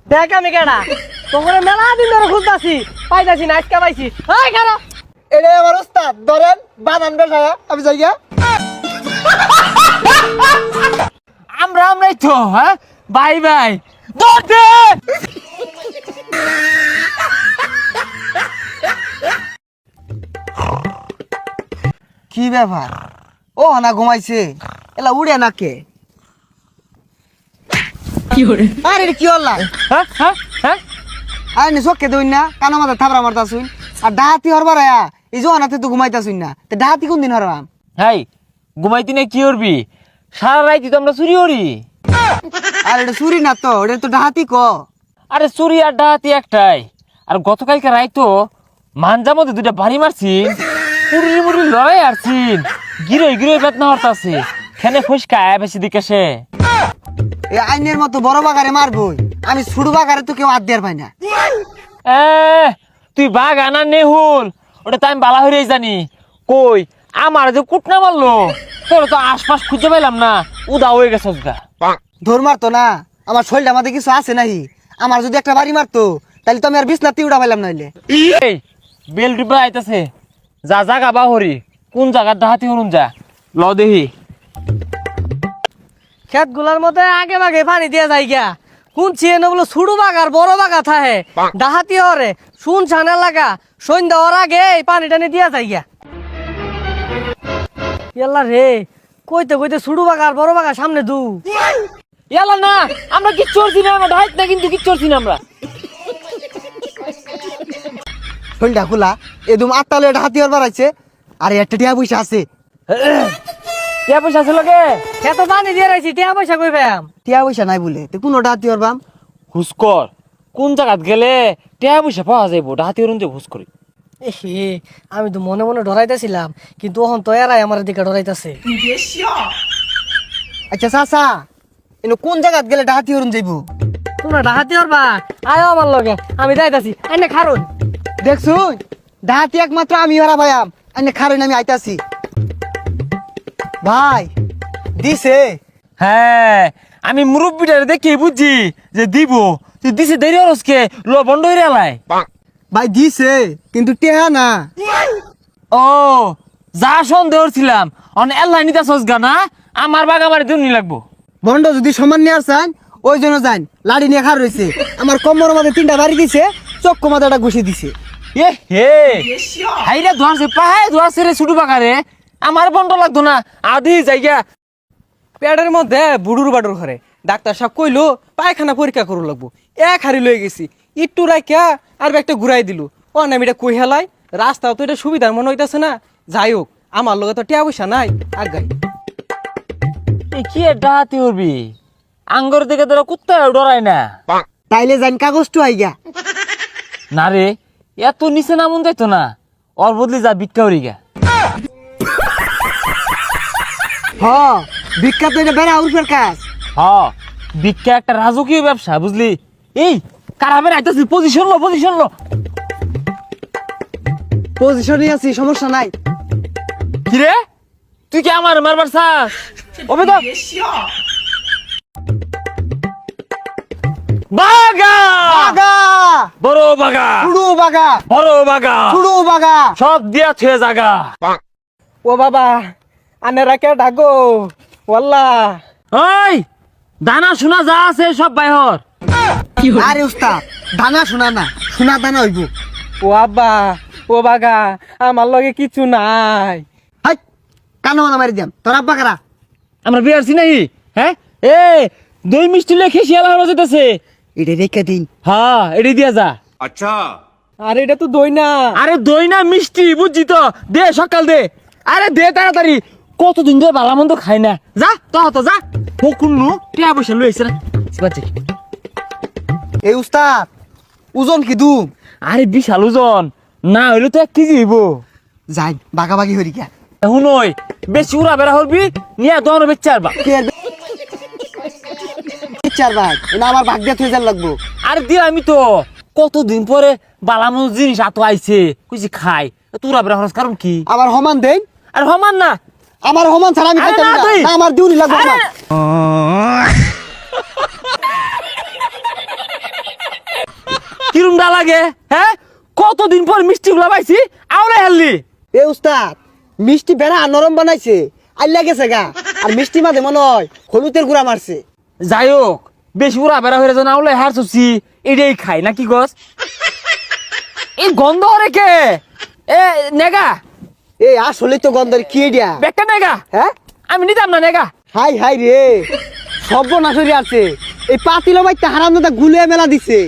দেখ আমি কেডা তোরে মেলা দিন ধরে খুঁজতাছি পাইতাছি না আজকে পাইছি এই খারা এটা আমার উস্তাদ ধরেন বানান বেসায়া আমি যাই গিয়া আমরাই তো হ্যাঁ বাই বাই দৌড়তে কি ব্যাপার ও না ঘুমাইছে এলা উড়ে না কে আরে এটা কি হল্লা হ্যাঁ হ্যাঁ হ্যাঁ আরে নি চোখকে দইন না কানা মাথা থাবড়া মারতাছুন আর ডাহাতি হরবার আয়া এই জোহানাতে তো ঘুমাইতাছুন না তো ডাহাতি কোন দিন হরবাম হাই ঘুমাইতি না কি করবি সারা রাইতি তো আমরা চুরি করি আর এটা চুরি না তো এটা তো ডাহাতি ক আরে চুরি আর ডাহাতি একটাই আর গতকালকে রাইতো মানজার মধ্যে দুইটা বাড়ি মারছিন পুরি মুড়ি লড়াই আরছিন গিরে গিরে বেতনা হরতাছে খেনে ফুসকা বেশি দিকে সে এই আইনের মতো বড় বাগারে মারবই আমি ছোট বাগারে তো কেউ হাত দেয়ার পাই না এ তুই বাঘ আনা নেহুল ওটা তো আমি বালা হয়ে জানি কই আমার যে কুটনা মারলো তোর তো আশপাশ খুঁজে পেলাম না উদা হয়ে গেছে গা ধর মারতো না আমার শরীরটা আমাদের কিছু আছে নাহি আমার যদি একটা বাড়ি মারতো তাহলে তো আমি আর বিছনাতে উড়া পাইলাম নাইলে এই বেল ডিব্বা আইতাছে যা জাগা বাহরি কোন জায়গার ডাহাতি হরুন যা ল দেহি খেত গুলার মধ্যে আগে ভাগে পানি দিয়ে যাই গিয়া শুনছি এনে বলো ছোট বাগার বড় বাগা থাহে ডাহাতি হরে শুন ছানা লাগা সন্ধ্যা হওয়ার আগে এই পানি টানি দিয়া যাই গিয়া ইয়াল্লা রে কইতে কইতে ছোট বাগার বড় বাগা সামনে দু ইয়ালা না আমরা কিচ্ছু করছি না আমরা ডাহাত না কিন্তু কিচ্ছু করছি না আমরা শরীরটা খোলা এদম আটটা লয়ে হাতি হরবার আছে আর একটা টিয়া পয়সা আছে কে পয়সা ছিল কে খেত পানি দিয়ে রাখছি টিয়া পয়সা কই পাম টিয়া পয়সা নাই বলে তো কোনটা হাতি হরবাম হুসকর কোন জায়গাত গেলে টিয়া পয়সা পাওয়া যাইব ডাহাতি হরুন যে হুস করি এহে আমি তো মনে মনে ডরাইতেছিলাম কিন্তু ওহন তো এরাই আমার দিকে ডরাইতেছে আচ্ছা চাচা এনে কোন জায়গাত গেলে হাতি হরুন যাইব তোমরা ডাহাতি হরবা আয় আমার লগে আমি যাইতাছি এনে খারুন দেখছুন ডাহাতি একমাত্র আমি হরা ভাইয়াম এনে খারেন আমি আইতাছি ভাই দিছে হ্যাঁ আমি মুরব্বীটারে দেখে বুঝছি যে দিব তুই দিছে দেরি হরসকে ল বন্ধ হয়ে এলাই ভাই দিছে কিন্তু টেহা না ও যা সন্দেহ ছিলাম অন এল্লাই নিতা সজগা না আমার বাগা বাড়ি দুনি লাগবো বন্ড যদি সমান নিয়ে আসেন ওই জন্য যান লাড়ি নিয়ে খার রয়েছে আমার কম্বর মধ্যে 3টা বাড়ি দিছে চক্কু মাথাটা ঘুষি দিছে এ হে হাইরা ধোয়াছে পাহায় ধোয়াছে রে ছুটু বাগারে আমার বন্ধ লাগতো না আধি জায়গা পেটের মধ্যে বুড়ুর বাড়ুর ঘরে ডাক্তার সাহেব কইলো পায়খানা পরীক্ষা করু লাগবো এক হাড়ি লয়ে গেছি একটু রাখিয়া আর একটা ঘুরাই দিল ও না আমি এটা কই হেলাই রাস্তাও তো এটা সুবিধার মনে হইতেছে না যাই হোক আমার লগে তো টিয়া পয়সা নাই আর গাই এ কি ডাহাতি হবি আঙ্গর দিকে তোরা কুত্তা ডরাই না তাইলে যান কাগজটু আইগা না রে এত নিচে নামুন যাইতো না ওর বদলি যা ভিক্ষা হরি গা হ বিখ্যাত এটা বেড়া উরফের কাজ হ ভিক্ষা একটা রাজকীয় ব্যবসা বুঝলি এই কারাবের আইতাছি পজিশন লো পজিশনে আছি সমস্যা নাই কি রে তুই কি আমার মারবার চাস ওবে তো বাগা বাগা বড় বাগা ছুড়ু বাগা বড় বাগা ছুড়ু বাগা সব দিয়া ছুঁয়ে জাগা ও বাবা আনে রাখে ডাকো ওয়াল্লাহ ওই দানা শোনা যা আছে সব বাইহর আরে উস্তাদ দানা শোনা না শোনা দানা হইব ও আব্বা ও বাগা আমার লগে কিছু নাই হাই কানো না মারি দিয়াম তোর আব্বা কারা আমরা বিয়ারছি নাকি হ্যাঁ এ দই মিষ্টি লেখে শিয়ালা হলো যেতেছে এটা রেখে দিন হ্যাঁ এটি দিয়া যা আর এটা তো দই না আরে দই না মিষ্টি বুঝছি তো দে সকাল দে আরে দে তাড়াতাড়ি কতদিন ধরে ভালো মন্দ খাই না যা তো যা ফকুন্নু টিয়া পয়সা লইছে না বাচ্চা এই উস্তাদ ওজন কি দুম আরে বিশাল ওজন না হইলে তো 1 কেজি হইব যাই বাগাবাগি হরি গা এখন ওই বেশি উড়া বেড়া হরবি নিয়ে দোনো বেচার বা কে আর চার ভাগ না আমার ভাগ দিয়ে থই যান লাগবো আরে দি আমি তো কতদিন পরে বালামো জিনিস আতো আইছে কইছি খাই তুরা বেড়া হরস কারণ কি আমার সমান দেন আর হমান না আমার সমান ছাড়া আমি আরে খাইতাম না না তুই। না, আমার দিউনি লাগবে আরে- আমার কিরম দা লাগে হ্যাঁ কতদিন পর মিষ্টি গুলা পাইছি আওলাই হারলি এ উস্তাদ মিষ্টি বেড়া নরম বানাইছে আইলা গেছে গা আর মিষ্টি মাঝে মনে হয় হলুদের গুঁড়া মারছে। যাই হোক বেশি উড়া বেড়া হয়ে যেন আওলাই হারছি এটাই খাই নাকি গছ এই গন্ধ রেখে এ নেগা এ আসলে তো গন্ধের কি দিয়া বেকা নেগা হ্যাঁ আমি নিতাম না নেগা হাই হাই রে সর্বনাশ হয়ে আছে এই পাতিল মাইতে হারাম দাদা গুলে মেলা দিছে।